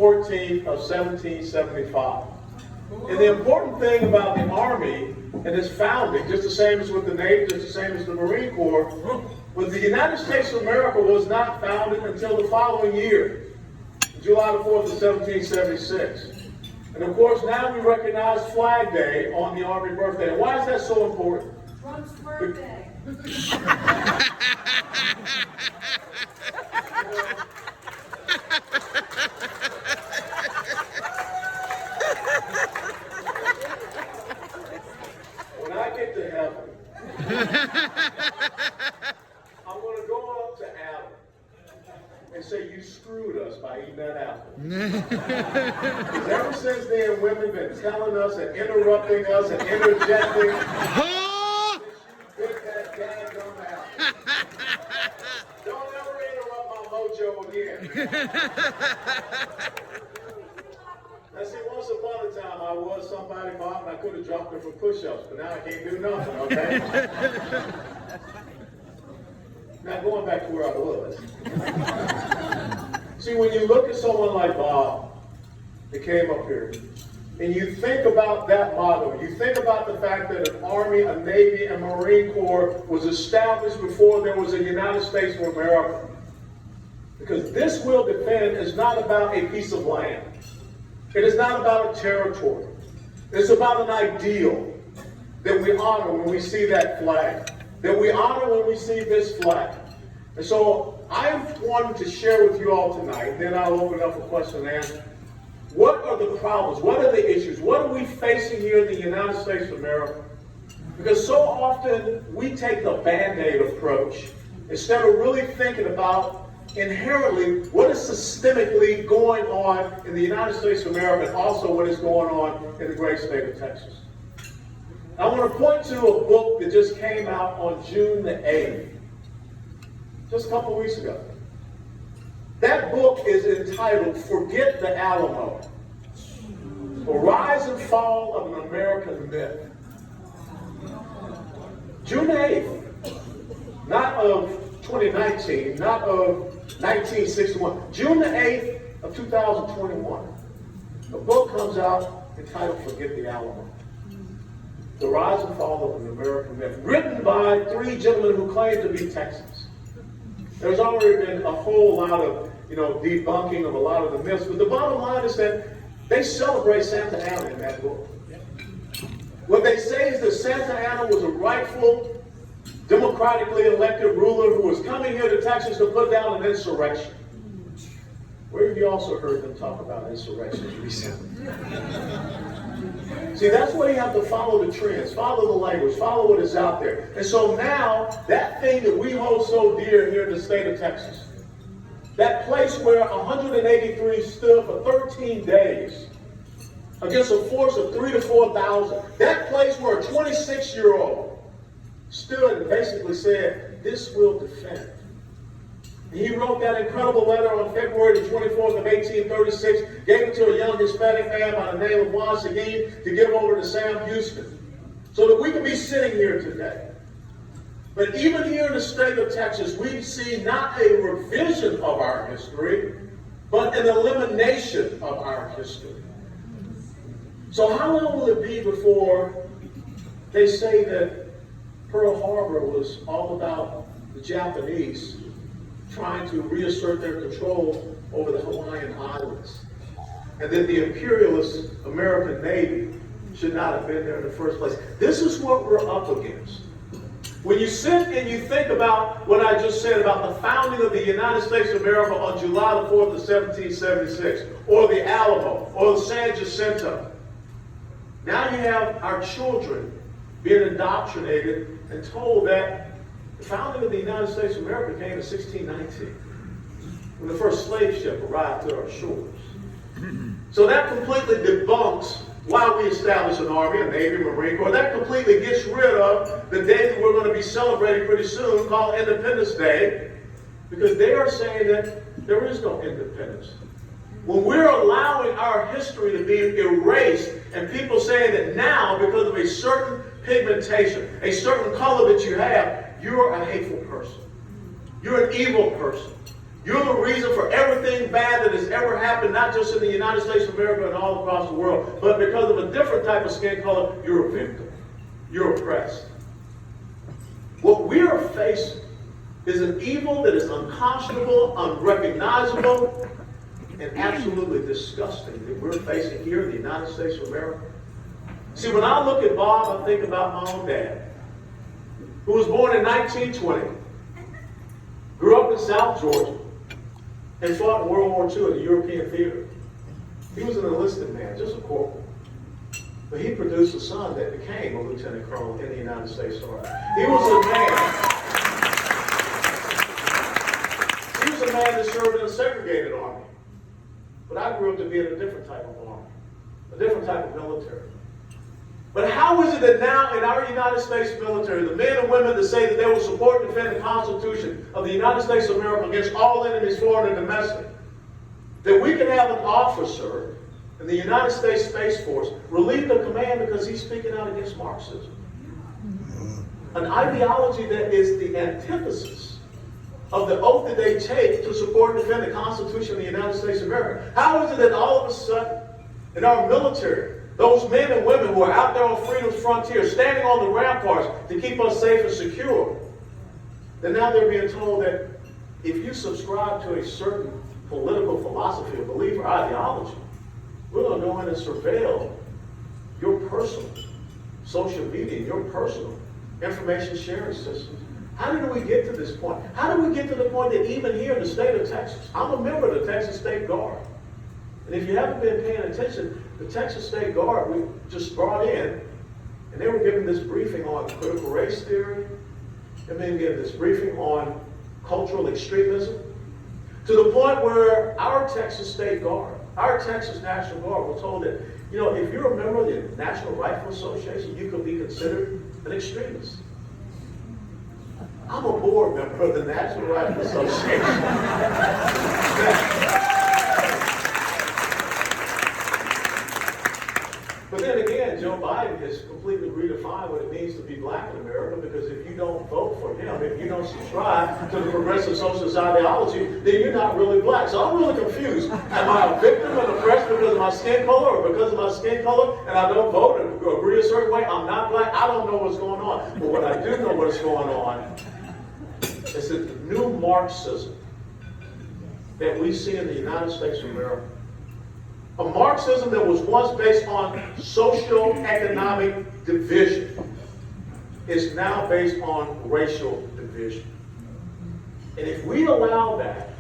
14th of 1775. And the important thing about the Army and its founding, just the same as with the Navy, just the same as the Marine Corps, was the United States of America was not founded until the following year, July the 4th of 1776. And of course, now we recognize Flag Day on the Army birthday. And why is that so important? Trump's birthday. When I get to heaven, I'm going to go up to Adam and say, you screwed us by eating that apple. Because ever since then, women have been telling us and interrupting us and interjecting. Bit that daggum apple. Don't ever interrupt my mojo again. Now see, once upon a time, I was somebody, Bob, and I could have dropped her for push-ups, but now I can't do nothing, okay? Now going back to where I was. See, when you look at someone like Bob that came up here, and you think about that motto, you think about the fact that an Army, a Navy, and Marine Corps was established before there was a United States of America. Because this will defend is not about a piece of land. It is not about a territory. It's about an ideal that we honor when we see that flag, that we honor when we see this flag. And so I wanted to share with you all tonight, then I'll open up for question and answer. What are the problems? What are the issues? What are we facing here in the United States of America? Because so often we take the Band-Aid approach instead of really thinking about inherently what is systemically going on in the United States of America and also what is going on in the great state of Texas. I want to point to a book that just came out on June the 8th, just a couple of weeks ago. That book is entitled Forget the Alamo, The Rise and Fall of an American Myth. June 8th, not of 2019, not of 1961, June the 8th of 2021. A book comes out entitled Forget the Alamo, The Rise and Fall of an American Myth, written by three gentlemen who claim to be Texans. There's already been a whole lot of, debunking of a lot of the myths, but the bottom line is that they celebrate Santa Anna in that book. What they say is that Santa Anna was a rightful, democratically elected ruler who was coming here to Texas to put down an insurrection. Where have you also heard them talk about insurrections recently? See, that's why you have to follow the trends, follow the language, follow what is out there. And so now, that thing that we hold so dear here in the state of Texas, that place where 183 stood for 13 days against a force of 3,000 to 4,000, that place where a 26-year-old stood and basically said, this will defend. And he wrote that incredible letter on February the 24th of 1836, gave it to a young Hispanic man by the name of Juan Seguin to give over to Sam Houston, so that we can be sitting here today. But even here in the state of Texas, we see not a revision of our history, but an elimination of our history. So how long will it be before they say that Pearl Harbor was all about the Japanese trying to reassert their control over the Hawaiian Islands, and that the imperialist American Navy should not have been there in the first place? This is what we're up against. When you sit and you think about what I just said about the founding of the United States of America on July the 4th of 1776, or the Alamo, or the San Jacinto, now you have our children being indoctrinated and told that the founding of the United States of America came in 1619, when the first slave ship arrived to our shores. So that completely debunks why we established an Army, a Navy, Marine Corps. That completely gets rid of the day that we're going to be celebrating pretty soon, called Independence Day, because they are saying that there is no independence. When we're allowing our history to be erased, and people saying that now, because of a certain pigmentation, a certain color that you have, you're a hateful person. You're an evil person. You're the reason for everything bad that has ever happened, not just in the United States of America and all across the world, but because of a different type of skin color, you're a victim. You're oppressed. What we are facing is an evil that is unconscionable, unrecognizable, and absolutely disgusting that we're facing here in the United States of America. See, when I look at Bob, I think about my own dad, who was born in 1920, grew up in South Georgia, and fought in World War II in the European theater. He was an enlisted man, just a corporal. But he produced a son that became a lieutenant colonel in the United States Army. He was a man that served in a segregated army. But I grew up to be in a different type of army, a different type of military. But how is it that now in our United States military, the men and women that say that they will support and defend the Constitution of the United States of America against all enemies, foreign and domestic, that we can have an officer in the United States Space Force relieve the command because he's speaking out against Marxism? An ideology that is the antithesis of the oath that they take to support and defend the Constitution of the United States of America. How is it that all of a sudden in our military, those men and women who are out there on freedom's frontier, standing on the ramparts to keep us safe and secure, then now they're being told that if you subscribe to a certain political philosophy or belief or ideology, we're going to go in and surveil your personal social media, your personal information sharing systems. How did we get to this point? How did we get to the point that even here in the state of Texas, I'm a member of the Texas State Guard. And if you haven't been paying attention, the Texas State Guard we just brought in, and they were giving this briefing on critical race theory. They've been giving this briefing on cultural extremism, to the point where our Texas State Guard, our Texas National Guard, were told that, you know, if you're a member of the National Rifle Association, you could be considered an extremist. I'm a board member of the National Rifle Association. But then again, Joe Biden has completely redefined what it means to be black in America, because if you don't vote for him, if you don't subscribe to the progressive socialist ideology, then you're not really black. So I'm really confused. Am I a victim and oppressed because of my skin color, or because of my skin color and I don't vote or agree a certain way? I'm not black. I don't know what's going on. But what I do know what's going on is that the new Marxism that we see in the United States of America, a Marxism that was once based on socio-economic division, is now based on racial division. And if we allow that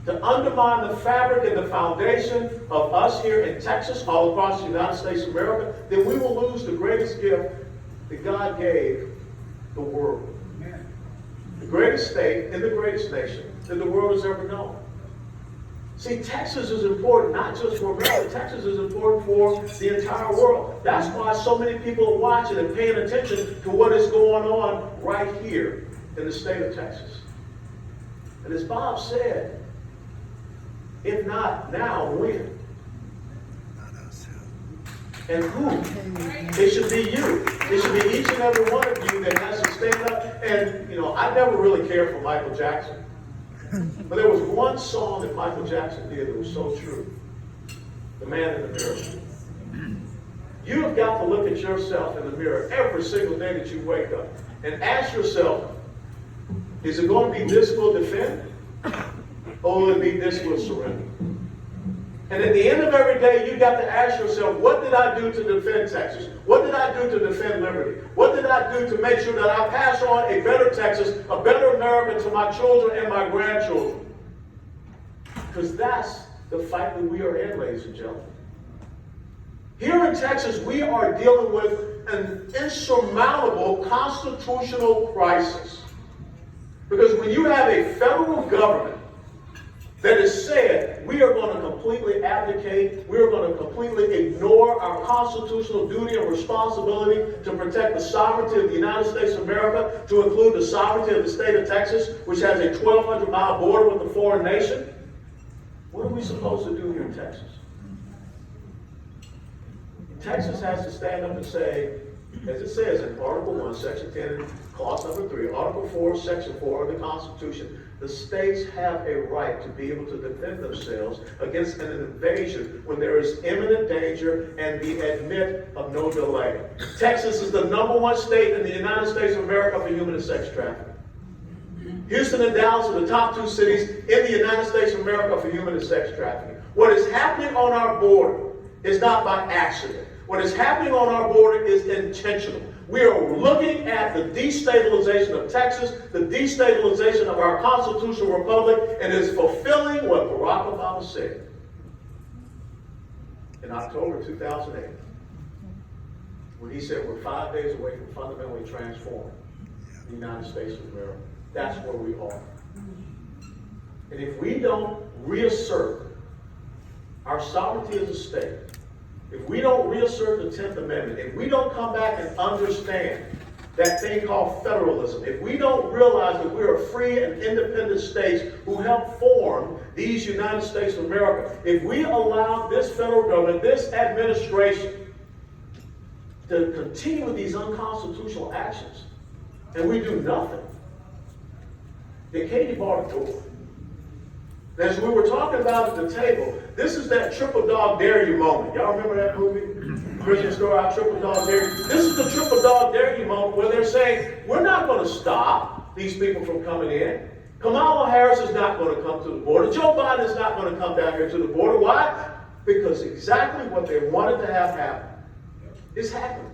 to undermine the fabric and the foundation of us here in Texas, all across the United States of America, then we will lose the greatest gift that God gave the world. The greatest state and the greatest nation that the world has ever known. See, Texas is important not just for America. Texas is important for the entire world. That's why so many people are watching and paying attention to what is going on right here in the state of Texas. And as Bob said, if not now, when? And who? It should be you. It should be each and every one of you that has to stand up. And, you know, I never really cared for Michael Jackson. But there was one song that Michael Jackson did that was so true. The Man in the Mirror. You have got to look at yourself in the mirror every single day that you wake up and ask yourself, is it going to be this will defend, or will it be this will surrender? And at the end of every day, you got to ask yourself, what did I do to defend Texas? What did I do to defend liberty? What did I do to make sure that I pass on a better Texas, a better America to my children and my grandchildren? Because that's the fight that we are in, ladies and gentlemen. Here in Texas, we are dealing with an insurmountable constitutional crisis. Because when you have a federal government that has said, we are going to completely abdicate, we are going to completely ignore our constitutional duty and responsibility to protect the sovereignty of the United States of America, to include the sovereignty of the state of Texas, which has a 1,200-mile border with a foreign nation. What are we supposed to do here in Texas? Texas has to stand up and say, as it says in Article 1, Section 10, Clause number 3, Article 4, Section 4 of the Constitution, the states have a right to be able to defend themselves against an invasion when there is imminent danger and the admit of no delay. Texas is the #1 state in the United States of America for human and sex trafficking. Houston and Dallas are the top 2 cities in the United States of America for human and sex trafficking. What is happening on our border is not by accident. What is happening on our border is intentional. We are looking at the destabilization of Texas, the destabilization of our constitutional republic, and is fulfilling what Barack Obama said in October 2008, when he said we're 5 days away from fundamentally transforming the United States of America. That's where we are. And if we don't reassert our sovereignty as a state, if we don't reassert the 10th Amendment, if we don't come back and understand that thing called federalism, if we don't realize that we are free and independent states who help form these United States of America, if we allow this federal government, this administration, to continue with these unconstitutional actions, and we do nothing, then Katie bought a door. As we were talking about at the table, this is that triple dog dare you moment. Y'all remember that movie? Christian Story, I Triple Dog Dare You. This is the triple dog dare you moment where they're saying, we're not going to stop these people from coming in. Kamala Harris is not going to come to the border. Joe Biden is not going to come down here to the border. Why? Because exactly what they wanted to have happen is happening.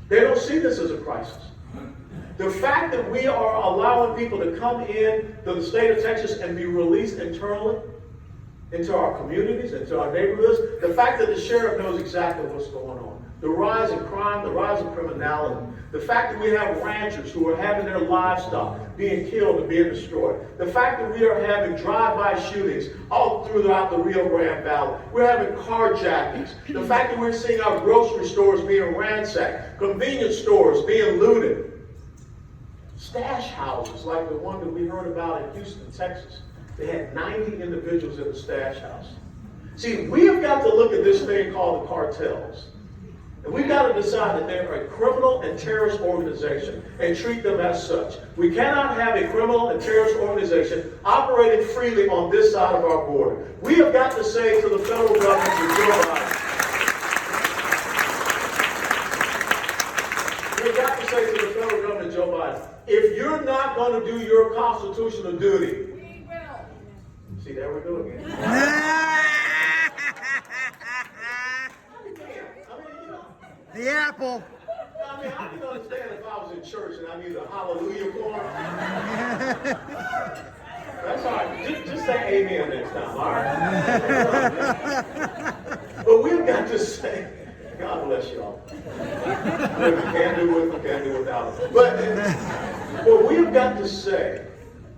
They don't see this as a crisis. The fact that we are allowing people to come in to the state of Texas and be released internally into our communities, into our neighborhoods, the fact that the sheriff knows exactly what's going on, the rise in crime, the rise in criminality, the fact that we have ranchers who are having their livestock being killed and being destroyed, the fact that we are having drive-by shootings all throughout the Rio Grande Valley, we're having carjackings, the fact that we're seeing our grocery stores being ransacked, convenience stores being looted, stash houses like the one that we heard about in Houston, Texas. They had 90 individuals in the stash house. See, we have got to look at this thing called the cartels. And we've got to decide that they're a criminal and terrorist organization and treat them as such. We cannot have a criminal and terrorist organization operating freely on this side of our border. We have got to say to the federal government, to Joe Biden, we've got to say to the federal government, Joe Biden, if you're not going to do your constitutional duty, we will. See, there we go again. The apple. I mean, I can understand if I was in church and I need a hallelujah choir. That's all right. Just say amen next time, all right? But we've got to say, God bless y'all. We can't do with them, can't do without them. But we've got to say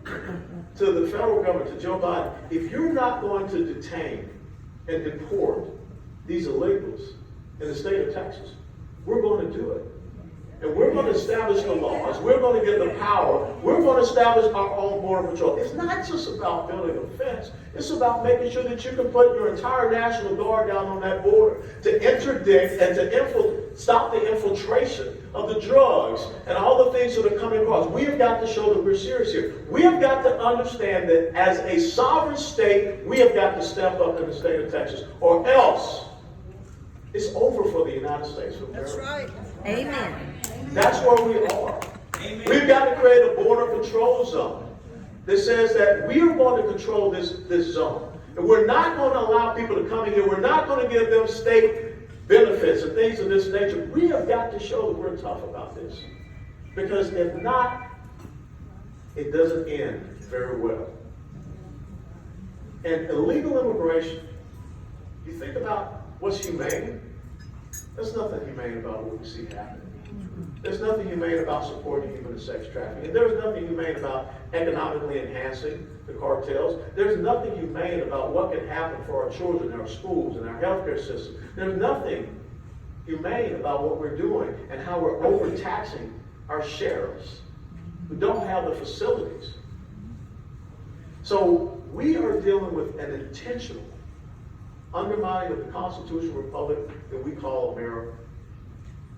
to the federal government, to Joe Biden, if you're not going to detain and deport these illegals in the state of Texas, we're going to do it. And we're going to establish the laws. We're going to get the power. We're going to establish our own border patrol. It's not just about building a fence. It's about making sure that you can put your entire National Guard down on that border to interdict and to stop the infiltration of the drugs and all the things that are coming across. We have got to show that we're serious here. We have got to understand that as a sovereign state, we have got to step up in the state of Texas, or else it's over for the United States of America. That's right. Amen. That's where we are. Amen. We've got to create a border control zone that says that we are going to control this zone. And we're not going to allow people to come in here. We're not going to give them state benefits and things of this nature. We have got to show that we're tough about this. Because if not, it doesn't end very well. And illegal immigration, you think about what's humane. There's nothing humane about what we see happening. There's nothing humane about supporting human and sex trafficking. And there's nothing humane about economically enhancing the cartels. There's nothing humane about what can happen for our children, our schools, and our healthcare system. There's nothing humane about what we're doing and how we're overtaxing our sheriffs who don't have the facilities. So we are dealing with an intentional undermining of the constitutional republic that we call America.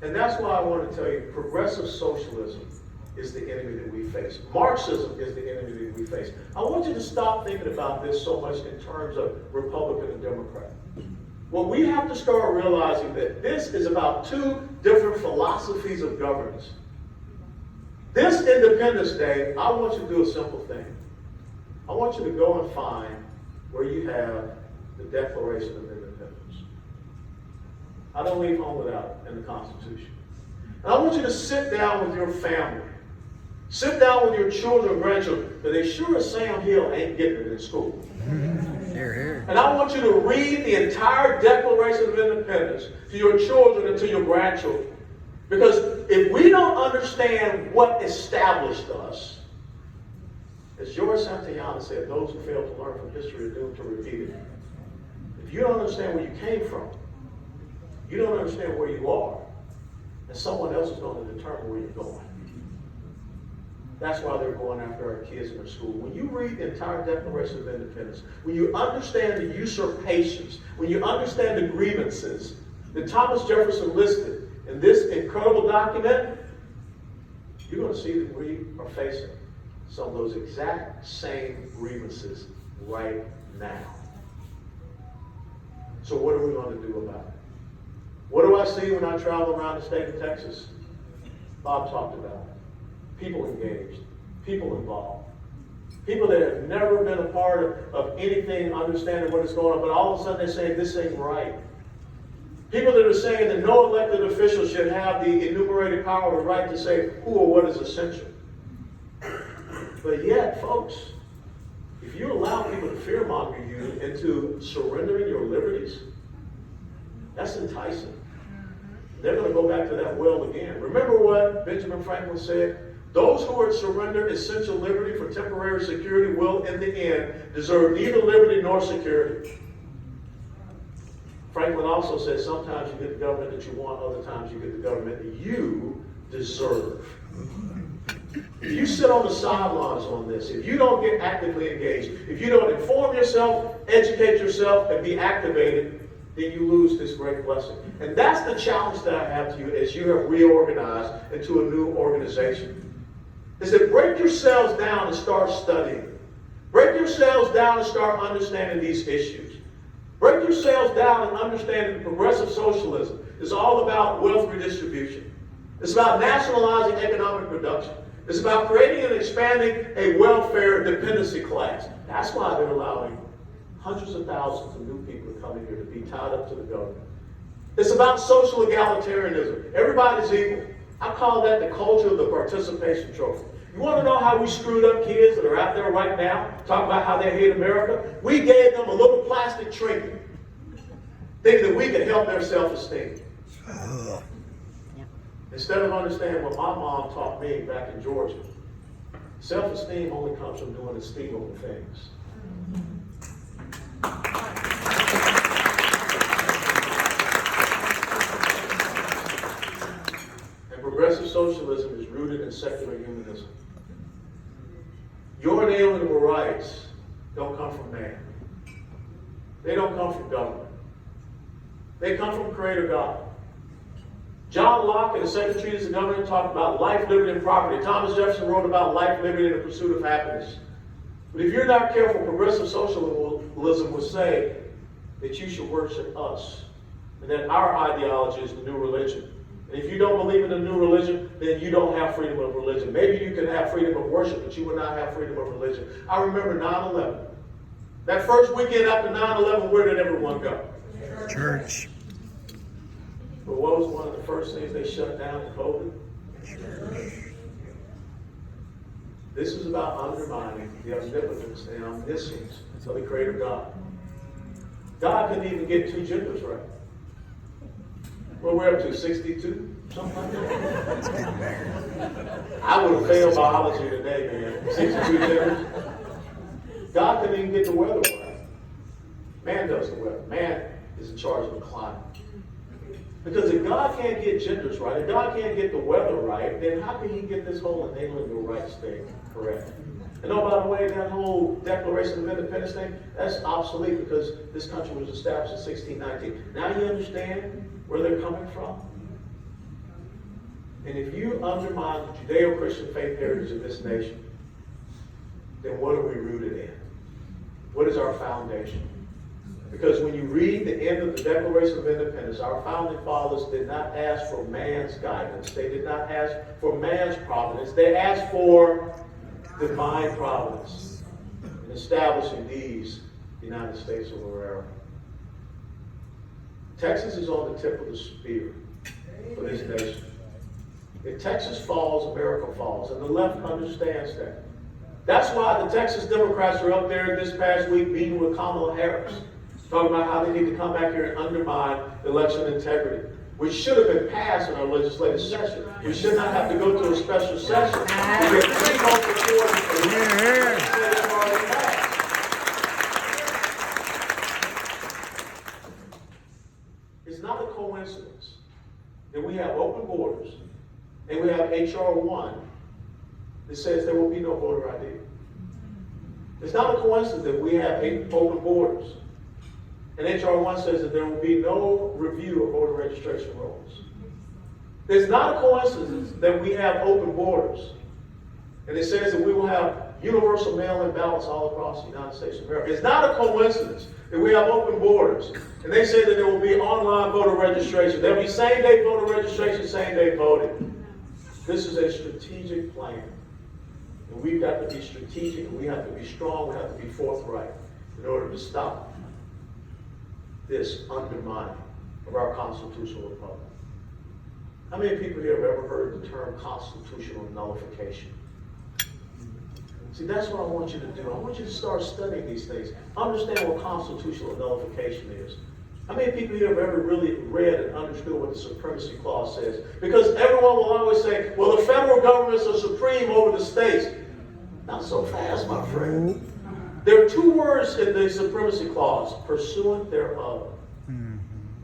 And that's why I want to tell you, progressive socialism is the enemy that we face. Marxism is the enemy that we face. I want you to stop thinking about this so much in terms of Republican and Democrat. Well, we have to start realizing that this is about two different philosophies of governance. This Independence Day, I want you to do a simple thing. I want you to go and find where you have the Declaration of Independence. I don't leave home without it in the Constitution. And I want you to sit down with your family. Sit down with your children and grandchildren, because they sure as Sam Hill ain't getting it in school. And I want you to read the entire Declaration of Independence to your children and to your grandchildren. Because if we don't understand what established us, as George Santayana said, those who fail to learn from history are doomed to repeat it. If you don't understand where you came from, you don't understand where you are, and someone else is going to determine where you're going. That's why they're going after our kids in their school. When you read the entire Declaration of Independence, when you understand the usurpations, when you understand the grievances that Thomas Jefferson listed in this incredible document, you're going to see that we are facing some of those exact same grievances right now. So what are we going to do about it? What do I see when I travel around the state of Texas? Bob talked about it. People engaged, people involved, people that have never been a part of anything, understanding what is going on, but all of a sudden they say this ain't right. People that are saying that no elected official should have the enumerated power or right to say who or what is essential. But yet, folks, if you allow people to fearmonger you into surrendering your liberties, that's enticing. They're going to go back to that well again. Remember what Benjamin Franklin said? Those who are surrender essential liberty for temporary security will, in the end, deserve neither liberty nor security. Franklin also said sometimes you get the government that you want, other times you get the government that you deserve. If you sit on the sidelines on this, if you don't get actively engaged, if you don't inform yourself, educate yourself, and be activated, then you lose this great blessing. And that's the challenge that I have to you as you have reorganized into a new organization. Is that break yourselves down and start studying. Break yourselves down and start understanding these issues. Break yourselves down and understand that progressive socialism is all about wealth redistribution. It's about nationalizing economic production. It's about creating and expanding a welfare dependency class. That's why they're allowing hundreds of thousands of new people to come in here to be tied up to the government. It's about social egalitarianism. Everybody's equal. I call that the culture of the participation trophy. You want to know how we screwed up kids that are out there right now, talking about how they hate America? We gave them a little plastic trinket, thinking that we could help their self-esteem. Instead of understanding what my mom taught me back in Georgia, self-esteem only comes from doing esteemable things. And progressive socialism is rooted in secular humanism. Your inalienable rights don't come from man. They don't come from government. They come from Creator God. John Locke in the Second Treatise of Government talked about life, liberty, and property. Thomas Jefferson wrote about life, liberty, and the pursuit of happiness. But if you're not careful, progressive socialism will say that you should worship us, and that our ideology is the new religion. And if you don't believe in the new religion, then you don't have freedom of religion. Maybe you can have freedom of worship, but you will not have freedom of religion. I remember 9/11. That first weekend after 9/11, where did everyone go? Church. But what was one of the first things they shut down in COVID? This is about undermining the omnipotence and omniscience of the Creator God. God couldn't even get two genders right. What we're up to, 62? Something like that? I would have failed biology today, man. 62 genders. God couldn't even get the weather right. Man does the weather. Man is in charge of the climate. Because if God can't get genders right, if God can't get the weather right, then how can He get this whole inalienable rights thing correct? And oh, by the way, that whole Declaration of Independence thing, that's obsolete because this country was established in 1619. Now you understand where they're coming from? And if you undermine the Judeo-Christian faith heritage of this nation, then what are we rooted in? What is our foundation? Because when you read the end of the Declaration of Independence, our founding fathers did not ask for man's guidance. They did not ask for man's providence. They asked for divine providence in establishing these United States of America. Texas is on the tip of the spear for this nation. If Texas falls, America falls, and the left understands that. That's why the Texas Democrats are up there this past week meeting with Kamala Harris, talking about how they need to come back here and undermine election integrity, which should have been passed in our legislative session. We should not have to go to a special session to get 3 votes before the legislative already passed. It's not a coincidence that we have open borders and we have H.R. 1 that says there will be no voter ID. It's not a coincidence that we have open borders and H.R. 1 says that there will be no review of voter registration rolls. It's not a coincidence that we have open borders and it says that we will have universal mail-in ballots all across the United States of America. It's not a coincidence that we have open borders and they say that there will be online voter registration. There will be same-day voter registration, same-day voting. This is a strategic plan. And we've got to be strategic, and we have to be strong, we have to be forthright in order to stop this undermining of our constitutional republic. How many people here have ever heard the term constitutional nullification? See, that's what I want you to do. I want you to start studying these things. Understand what constitutional nullification is. How many people here have ever really read and understood what the Supremacy Clause says? Because everyone will always say, well, the federal governments are supreme over the states. Not so fast, my friend. There are 2 words in the Supremacy Clause, pursuant thereof.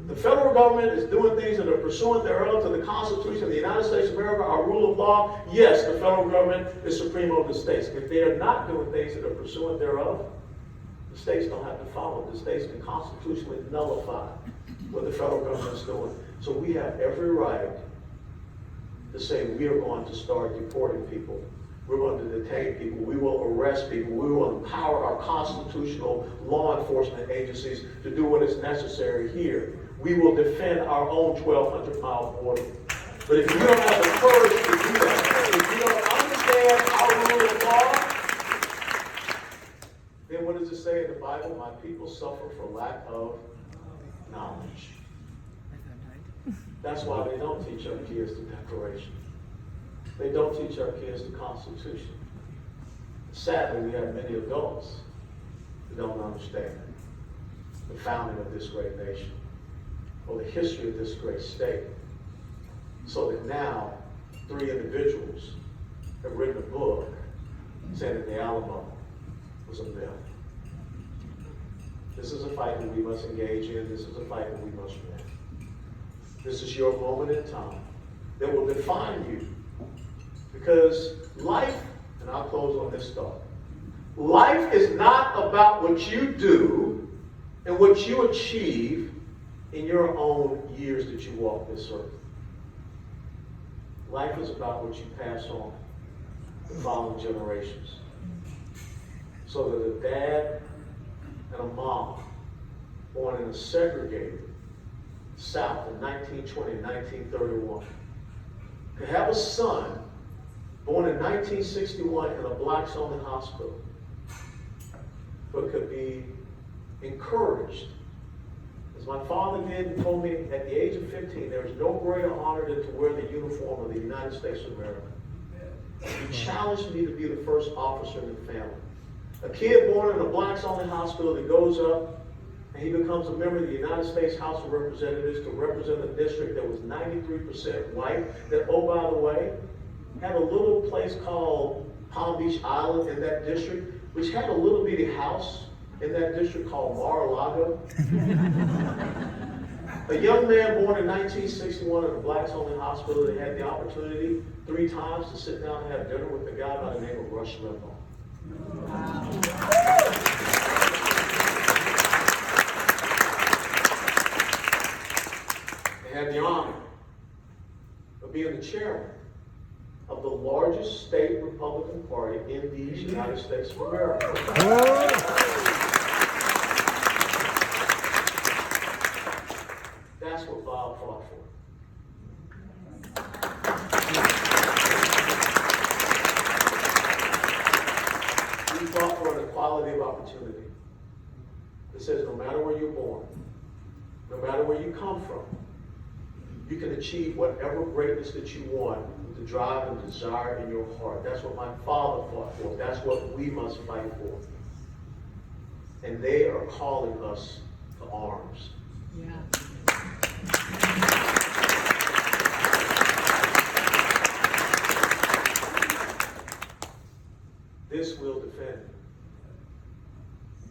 The federal government is doing things that are pursuant thereof to the Constitution of the United States of America, our rule of law. Yes, the federal government is supreme over the states. If they are not doing things that are pursuant thereof, the states don't have to follow. The states can constitutionally nullify what the federal government is doing. So we have every right to say we are going to start deporting people. We're going to detain people. We will arrest people. We will empower our constitutional law enforcement agencies to do what is necessary here. We will defend our own 1,200-mile border. But if you don't have the courage to do that, if you don't understand our rule of law, then what does it say in the Bible? My people suffer for lack of knowledge. That's why they don't teach our kids the Declaration. They don't teach our kids the Constitution. Sadly, we have many adults who don't understand the founding of this great nation or the history of this great state. So that now, 3 individuals have written a book saying that the Alamo was a myth. This is a fight that we must engage in. This is a fight that we must win. This is your moment in time that will define you. Because life, and I'll close on this thought, life is not about what you do and what you achieve in your own years that you walk this earth. Life is about what you pass on to the following generations. So that a dad and a mom born in a segregated South in 1920 and 1931 could have a son born in 1961 in a blacks-only hospital, but could be encouraged. As my father did and told me at the age of 15, there is no greater honor than to wear the uniform of the United States of America. He challenged me to be the first officer in the family. A kid born in a blacks-only hospital that goes up and he becomes a member of the United States House of Representatives to represent a district that was 93% white, that, oh, by the way, had a little place called Palm Beach Island in that district, which had a little bitty house in that district called Mar-a-Lago. A young man born in 1961 in a blacks-only hospital that had the opportunity 3 times to sit down and have dinner with a guy by the name of Rush Limbaugh. They had the honor of of being the chairman of the largest state Republican party in these United States of America. That's what Bob fought for. He fought for an equality of opportunity. It says no matter where you're born, no matter where you come from, you can achieve whatever greatness that you want with the drive and desire in your heart. That's what my father fought for. That's what we must fight for. And they are calling us to arms. Yeah. This will defend.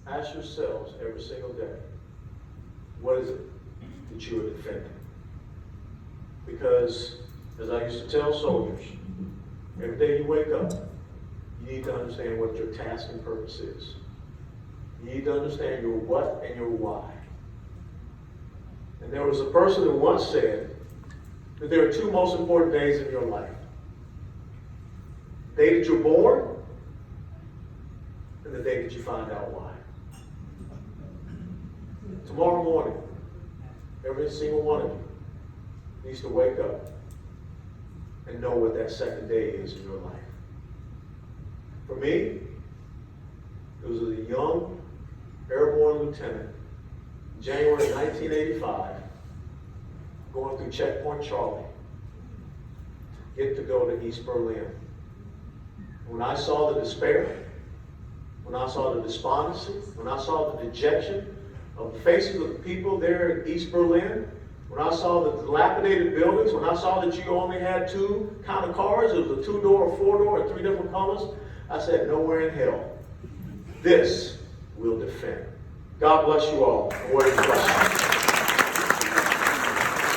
Ask yourselves every single day, what is it that you are defending? Because, as I used to tell soldiers, every day you wake up, you need to understand what your task and purpose is. You need to understand your what and your why. And there was a person who once said that there are two most important days in your life. The day that you're born, and the day that you find out why. Tomorrow morning, every single one of you needs to wake up and know what that second day is in your life. For me, it was as a young airborne lieutenant, January 1985, going through Checkpoint Charlie, get to go to East Berlin. When I saw the despair, when I saw the despondency, when I saw the dejection of the faces of the people there in East Berlin, when I saw the dilapidated buildings, when I saw that you only had two kind of cars, it was a 2-door, a 4-door, and 3 different colors, I said, nowhere in hell. This will defend. God bless you all. Word of blessing.